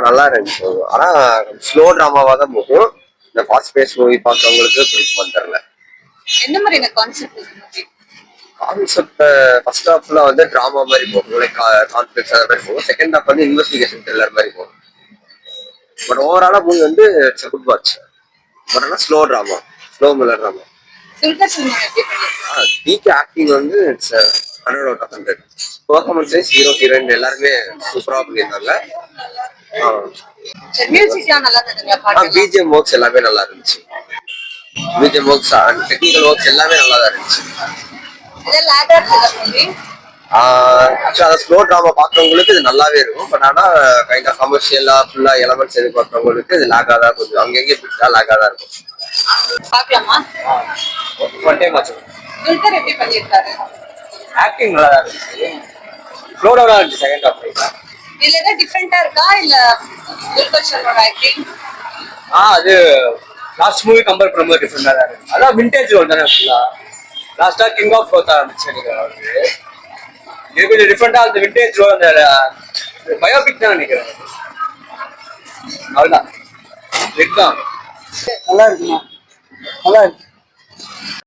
நல்லா இருந்துச்சு. ஆனா ஸ்லோ டிராமாவா தான் போகும். இந்த ஃபாஸ்ட் பேஸ் மூவி பார்க்கறவங்களுக்கு பிடிக்குமான்னு தெரியல. என்ன மாதிரியான கான்செப்ட் மூவி? கான்செப்ட் ஃபர்ஸ்ட் ஹாஃப்ல வந்து டிராமா மாதிரி போகும், லைக் கான்ஃபிளிக்ஸ் அந்த மாதிரி போகும். செகண்ட் ஹாஃப் வந்து இன்வெஸ்டிகேஷன் த்ரில்லர் மாதிரி போகும். பட் ஓவராலா மூவி வந்து இட்ஸ் குட் வாட்ச். பட் ஆனால் slow drama, slow miller drama. Dulquer Salmaan எப்படி பண்ணிருக்காங்க? டிகே ஆக்டிங் வந்து it's 100 out of 100. Performance wise hero heroine எல்லாருமே சூப்பரா பண்ணியிருந்தாங்க. மியூசிக்லாம் நல்லா இருந்ததுங்க. பிஜிஎம் ஒர்க்ஸ் எல்லாமே நல்லா இருந்துச்சு. BGM works and technical works எல்லாமே நல்லா தான் இருந்துச்சு. ஆக்சுவலா ஸ்லோ டிராமா பாக்குறவங்களுக்கு இது நல்லாவே இருக்கும். பட் ஆனா கைண்ட் ஆஃப் கமர்ஷியலா ஃபுல்லா எலமெண்ட்ஸ் எதிர்பார்க்கறவங்களுக்கு இது லேகா தான், கொஞ்சம் அங்கங்கே பிடிச்சா லேகா தான் இருக்கும். பார்க்கலாமா? ஒன் டைம் ஆச்சு. துல்கர் எப்படி பண்ணிருக்காரு? ஆக்டிங் நல்லா தான் இருந்துச்சு. ஸ்லோ டவுனா இருந்துச்சு செகண்ட் ஹாஃப். இதுல ஏதாவது டிஃபரெண்டா இருக்கா இல்ல துல்கர் சல்மான் ஆக்டிங்? அது லாஸ்ட் மூவி கம்பேர் பண்ணும்போது டிஃபரெண்டா தான் இருக்கு. அதான் விண்டேஜ் ரோல் தானே ஃபுல்லா. லாஸ்டா கிங் ஆஃப் கோத்தா இருந்துச்சு நினைக்கிறேன். இது கொஞ்சம் டிஃபரெண்டா அந்த விண்டேஜ் ரோல், அந்த பயோபிக் தான் நினைக்கிறேன். அவ்வளவுதான். நல்லா இருக்குமா? நல்லா இருக்கு.